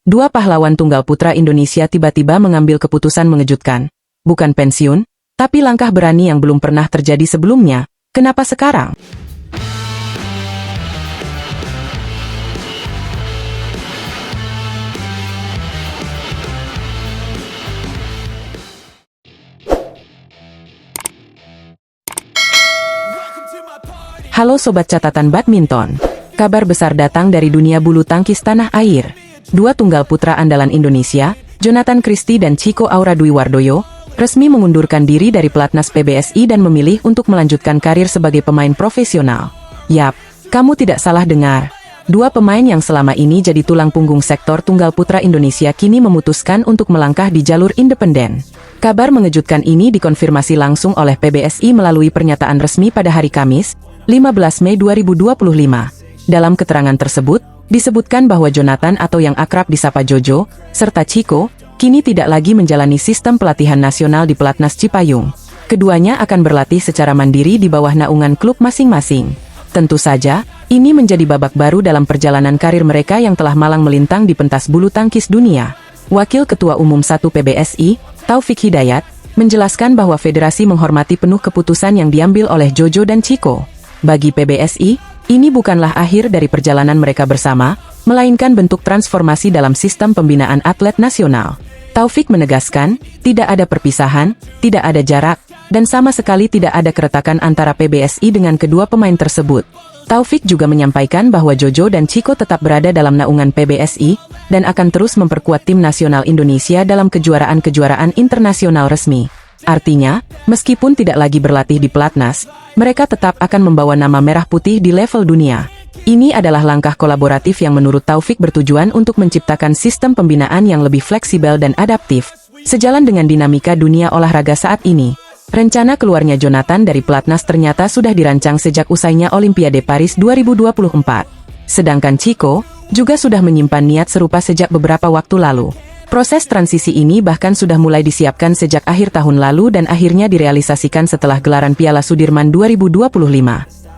Dua pahlawan tunggal putra Indonesia tiba-tiba mengambil keputusan mengejutkan. Bukan pensiun, tapi langkah berani yang belum pernah terjadi sebelumnya. Kenapa sekarang? Halo Sobat Catatan Badminton. Kabar besar datang dari dunia bulu tangkis tanah air. Dua tunggal putra andalan Indonesia, Jonathan Christie dan Chico Aura Dwi Wardoyo, resmi mengundurkan diri dari pelatnas PBSI dan memilih untuk melanjutkan karir sebagai pemain profesional. Yap, kamu tidak salah dengar. Dua pemain yang selama ini jadi tulang punggung sektor tunggal putra Indonesia kini memutuskan untuk melangkah di jalur independen. Kabar mengejutkan ini dikonfirmasi langsung oleh PBSI melalui pernyataan resmi pada hari Kamis, 15 Mei 2025. Dalam keterangan tersebut, disebutkan bahwa Jonathan atau yang akrab disapa Jojo, serta Chico, kini tidak lagi menjalani sistem pelatihan nasional di Pelatnas Cipayung. Keduanya akan berlatih secara mandiri di bawah naungan klub masing-masing. Tentu saja, ini menjadi babak baru dalam perjalanan karir mereka yang telah malang melintang di pentas bulu tangkis dunia. Wakil Ketua Umum 1 PBSI, Taufik Hidayat, menjelaskan bahwa federasi menghormati penuh keputusan yang diambil oleh Jojo dan Chico. Bagi PBSI, ini bukanlah akhir dari perjalanan mereka bersama, melainkan bentuk transformasi dalam sistem pembinaan atlet nasional. Taufik menegaskan, tidak ada perpisahan, tidak ada jarak, dan sama sekali tidak ada keretakan antara PBSI dengan kedua pemain tersebut. Taufik juga menyampaikan bahwa Jojo dan Chico tetap berada dalam naungan PBSI, dan akan terus memperkuat tim nasional Indonesia dalam kejuaraan-kejuaraan internasional resmi. Artinya, meskipun tidak lagi berlatih di pelatnas, mereka tetap akan membawa nama merah putih di level dunia. Ini adalah langkah kolaboratif yang menurut Taufik bertujuan untuk menciptakan sistem pembinaan yang lebih fleksibel dan adaptif, sejalan dengan dinamika dunia olahraga saat ini. Rencana keluarnya Jonathan dari pelatnas ternyata sudah dirancang sejak usainya Olimpiade Paris 2024. Sedangkan Chico juga sudah menyimpan niat serupa sejak beberapa waktu lalu. Proses transisi ini bahkan sudah mulai disiapkan sejak akhir tahun lalu dan akhirnya direalisasikan setelah gelaran Piala Sudirman 2025.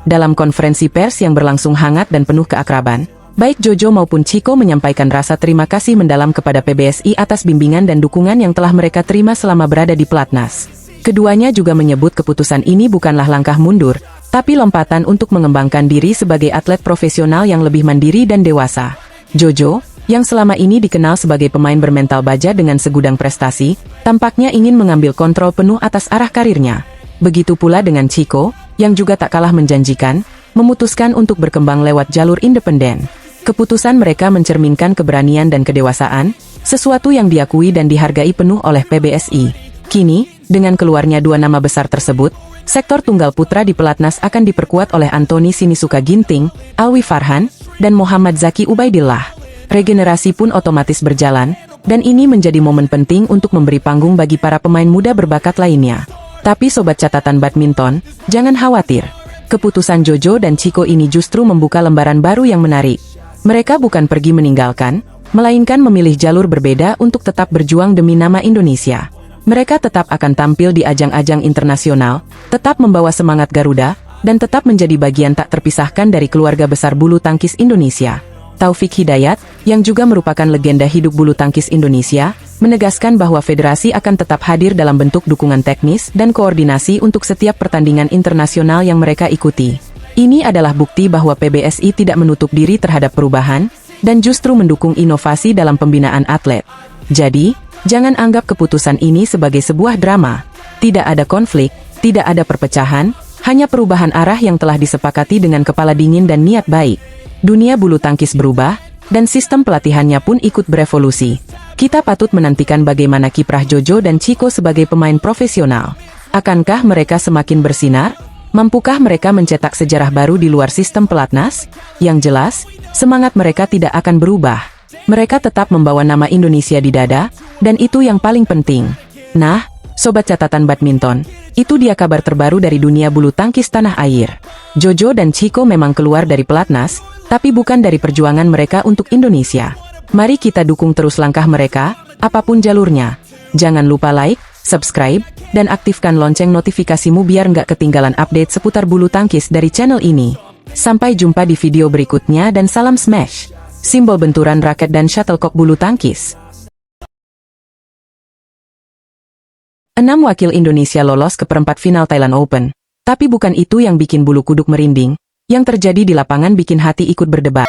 Dalam konferensi pers yang berlangsung hangat dan penuh keakraban, baik Jojo maupun Chico menyampaikan rasa terima kasih mendalam kepada PBSI atas bimbingan dan dukungan yang telah mereka terima selama berada di pelatnas. Keduanya juga menyebut keputusan ini bukanlah langkah mundur, tapi lompatan untuk mengembangkan diri sebagai atlet profesional yang lebih mandiri dan dewasa. Jojo, yang selama ini dikenal sebagai pemain bermental baja dengan segudang prestasi, tampaknya ingin mengambil kontrol penuh atas arah karirnya. Begitu pula dengan Chico, yang juga tak kalah menjanjikan, memutuskan untuk berkembang lewat jalur independen. Keputusan mereka mencerminkan keberanian dan kedewasaan, sesuatu yang diakui dan dihargai penuh oleh PBSI. Kini, dengan keluarnya dua nama besar tersebut, sektor tunggal putra di pelatnas akan diperkuat oleh Anthony Sinisuka Ginting, Alwi Farhan, dan Muhammad Zaki Ubaidillah. Regenerasi pun otomatis berjalan, dan ini menjadi momen penting untuk memberi panggung bagi para pemain muda berbakat lainnya. Tapi Sobat Catatan Badminton, jangan khawatir. Keputusan Jojo dan Chico ini justru membuka lembaran baru yang menarik. Mereka bukan pergi meninggalkan, melainkan memilih jalur berbeda untuk tetap berjuang demi nama Indonesia. Mereka tetap akan tampil di ajang-ajang internasional, tetap membawa semangat Garuda, dan tetap menjadi bagian tak terpisahkan dari keluarga besar bulu tangkis Indonesia. Taufik Hidayat, yang juga merupakan legenda hidup bulu tangkis Indonesia, menegaskan bahwa federasi akan tetap hadir dalam bentuk dukungan teknis dan koordinasi untuk setiap pertandingan internasional yang mereka ikuti. Ini adalah bukti bahwa PBSI tidak menutup diri terhadap perubahan, dan justru mendukung inovasi dalam pembinaan atlet. Jadi, jangan anggap keputusan ini sebagai sebuah drama. Tidak ada konflik, tidak ada perpecahan, hanya perubahan arah yang telah disepakati dengan kepala dingin dan niat baik. Dunia bulu tangkis berubah, dan sistem pelatihannya pun ikut berevolusi. Kita patut menantikan bagaimana kiprah Jojo dan Chico sebagai pemain profesional. Akankah mereka semakin bersinar? Mampukah mereka mencetak sejarah baru di luar sistem pelatnas? Yang jelas, semangat mereka tidak akan berubah. Mereka tetap membawa nama Indonesia di dada, dan itu yang paling penting. Nah, Sobat Catatan Badminton, itu dia kabar terbaru dari dunia bulu tangkis tanah air. Jojo dan Chico memang keluar dari pelatnas, tapi bukan dari perjuangan mereka untuk Indonesia. Mari kita dukung terus langkah mereka, apapun jalurnya. Jangan lupa like, subscribe, dan aktifkan lonceng notifikasimu biar nggak ketinggalan update seputar bulu tangkis dari channel ini. Sampai jumpa di video berikutnya dan salam smash! simbol benturan raket dan shuttlecock bulu tangkis. 6 wakil Indonesia lolos ke perempat final Thailand Open. Tapi bukan itu yang bikin bulu kuduk merinding. Yang terjadi di lapangan bikin hati ikut berdebar.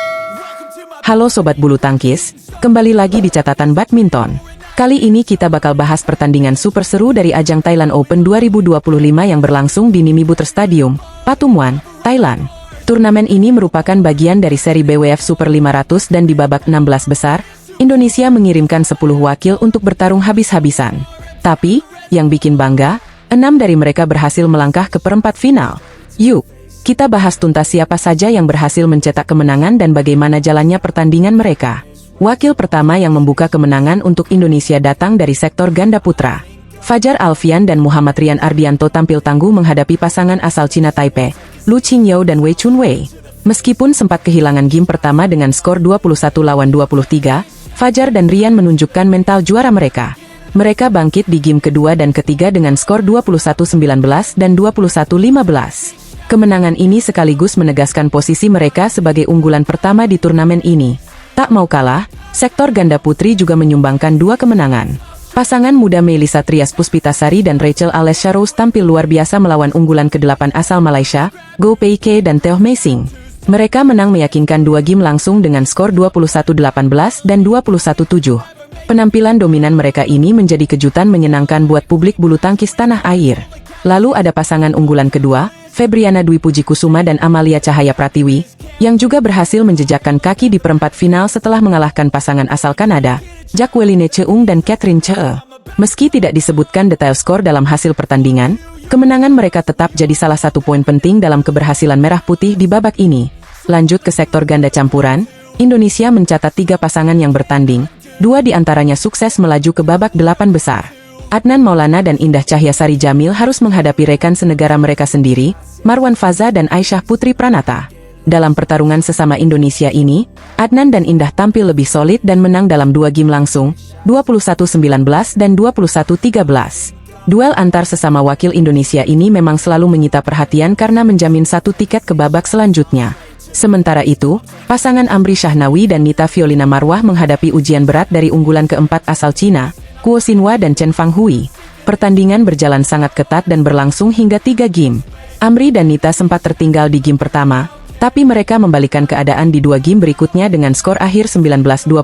Halo Sobat Bulu Tangkis, kembali lagi di catatan badminton. Kali ini kita bakal bahas pertandingan super seru dari ajang Thailand Open 2025 yang berlangsung di Nimibutter Stadium, Pathum Wan, Thailand. Turnamen ini merupakan bagian dari seri BWF Super 500 dan di babak 16 besar, Indonesia mengirimkan 10 wakil untuk bertarung habis-habisan. Tapi, yang bikin bangga, 6 dari mereka berhasil melangkah ke perempat final. Yuk, kita bahas tuntas siapa saja yang berhasil mencetak kemenangan dan bagaimana jalannya pertandingan mereka. Wakil pertama yang membuka kemenangan untuk Indonesia datang dari sektor ganda putra. Fajar Alfian dan Muhammad Rian Ardianto tampil tangguh menghadapi pasangan asal Cina Taipei, Lu Qingyou dan Wei Chunwei. Meskipun sempat kehilangan game pertama dengan skor 21-23, Fajar dan Rian menunjukkan mental juara mereka. Mereka bangkit di game kedua dan ketiga dengan skor 21-19 dan 21-15. Kemenangan ini sekaligus menegaskan posisi mereka sebagai unggulan pertama di turnamen ini. Tak mau kalah, sektor ganda putri juga menyumbangkan 2 kemenangan. Pasangan muda Melissa Trias Puspitasari dan Rachel Alessia Rose tampil luar biasa melawan unggulan ke-8 asal Malaysia, Go Pei Ke dan Teo Mei Sing. Mereka menang meyakinkan 2 game langsung dengan skor 21-18 dan 21-7. Penampilan dominan mereka ini menjadi kejutan menyenangkan buat publik bulu tangkis tanah air. Lalu ada pasangan unggulan kedua, Febriana Dwi Puji Kusuma dan Amalia Cahaya Pratiwi, yang juga berhasil menjejakkan kaki di perempat final setelah mengalahkan pasangan asal Kanada, Jacqueline Cheung dan Catherine Chee. Meski tidak disebutkan detail skor dalam hasil pertandingan, kemenangan mereka tetap jadi salah satu poin penting dalam keberhasilan Merah Putih di babak ini. Lanjut ke sektor ganda campuran, Indonesia mencatat 3 pasangan yang bertanding, 2 diantaranya sukses melaju ke babak 8 besar. Adnan Maulana dan Indah Cahyasari Jamil harus menghadapi rekan senegara mereka sendiri, Marwan Faza dan Aisyah Putri Pranata. Dalam pertarungan sesama Indonesia ini, Adnan dan Indah tampil lebih solid dan menang dalam 2 game langsung, 21-19 dan 21-13. Duel antar sesama wakil Indonesia ini memang selalu menyita perhatian karena menjamin 1 tiket ke babak selanjutnya. Sementara itu, pasangan Amri Shahnawi dan Nita Violina Marwah menghadapi ujian berat dari unggulan keempat asal Cina, Kuo Xinhua dan Chen Fanghui. Pertandingan berjalan sangat ketat dan berlangsung hingga 3 game. Amri dan Nita sempat tertinggal di game pertama, tapi mereka membalikan keadaan di 2 game berikutnya dengan skor akhir 19-21,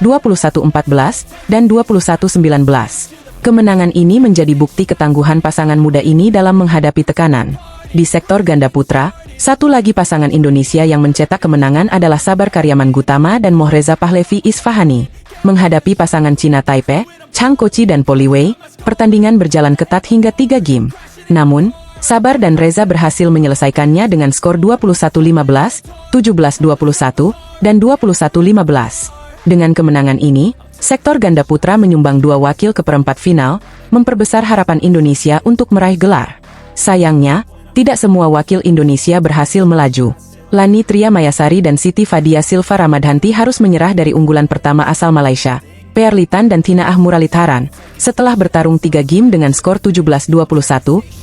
21-14, dan 21-19. Kemenangan ini menjadi bukti ketangguhan pasangan muda ini dalam menghadapi tekanan. Di sektor ganda putra, 1 lagi pasangan Indonesia yang mencetak kemenangan adalah Sabar Karyaman Gutama dan Mohreza Pahlevi Isfahani. Menghadapi pasangan Cina Taipei, Chang Kochi dan Poli Wei, pertandingan berjalan ketat hingga 3 game. Namun, Sabar dan Reza berhasil menyelesaikannya dengan skor 21-15, 17-21, dan 21-15. Dengan kemenangan ini, sektor ganda putra menyumbang 2 wakil ke perempat final, memperbesar harapan Indonesia untuk meraih gelar. Sayangnya, tidak semua wakil Indonesia berhasil melaju. Lani Tria Mayasari dan Siti Fadia Silva Ramadhanti harus menyerah dari unggulan pertama asal Malaysia, Pearlitan dan Tina Ahmuralitharan, setelah bertarung 3 game dengan skor 17-21,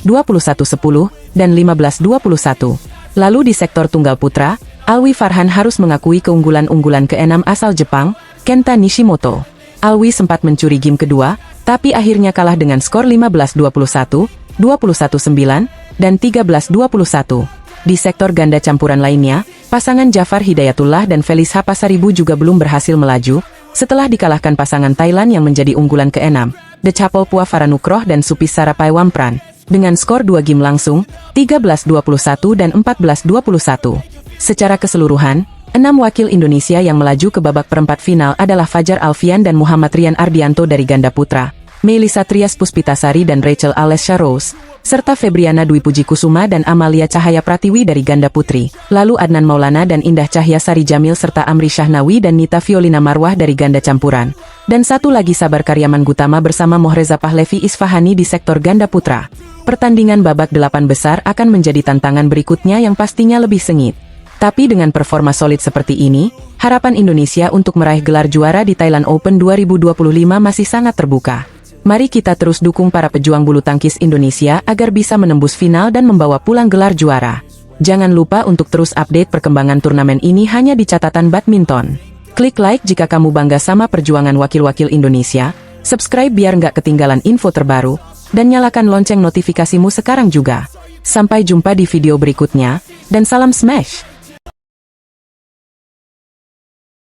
21-10, dan 15-21. Lalu di sektor tunggal putra, Alwi Farhan harus mengakui keunggulan-unggulan ke-6 asal Jepang, Kenta Nishimoto. Alwi sempat mencuri game kedua, tapi akhirnya kalah dengan skor 15-21, 21-9, dan 13-21. Di sektor ganda campuran lainnya, pasangan Jafar Hidayatullah dan Felis Hapasaribu juga belum berhasil melaju, setelah dikalahkan pasangan Thailand yang menjadi unggulan ke-6, Decapol Pua Faranukroh dan Supis Sarapai Wampran, dengan skor 2 game langsung, 13-21 dan 14-21. Secara keseluruhan, 6 wakil Indonesia yang melaju ke babak perempat final adalah Fajar Alfian dan Muhammad Rian Ardianto dari ganda putra, Melissa Trias Puspitasari dan Rachel Alessia Rose, serta Febriana Dwi Puji Kusuma dan Amalia Cahaya Pratiwi dari ganda putri. Lalu Adnan Maulana dan Indah Cahyasari Jamil serta Amri Shahnawi dan Nita Violina Marwah dari ganda campuran. Dan 1 lagi Sabar Karyaman Gutama bersama Mohreza Pahlevi Isfahani di sektor ganda putra. Pertandingan babak 8 besar akan menjadi tantangan berikutnya yang pastinya lebih sengit. Tapi dengan performa solid seperti ini, harapan Indonesia untuk meraih gelar juara di Thailand Open 2025 masih sangat terbuka. Mari kita terus dukung para pejuang bulu tangkis Indonesia agar bisa menembus final dan membawa pulang gelar juara. Jangan lupa untuk terus update perkembangan turnamen ini hanya di Catatan Badminton. Klik like jika kamu bangga sama perjuangan wakil-wakil Indonesia, subscribe biar nggak ketinggalan info terbaru, dan nyalakan lonceng notifikasimu sekarang juga. Sampai jumpa di video berikutnya, dan salam Smash!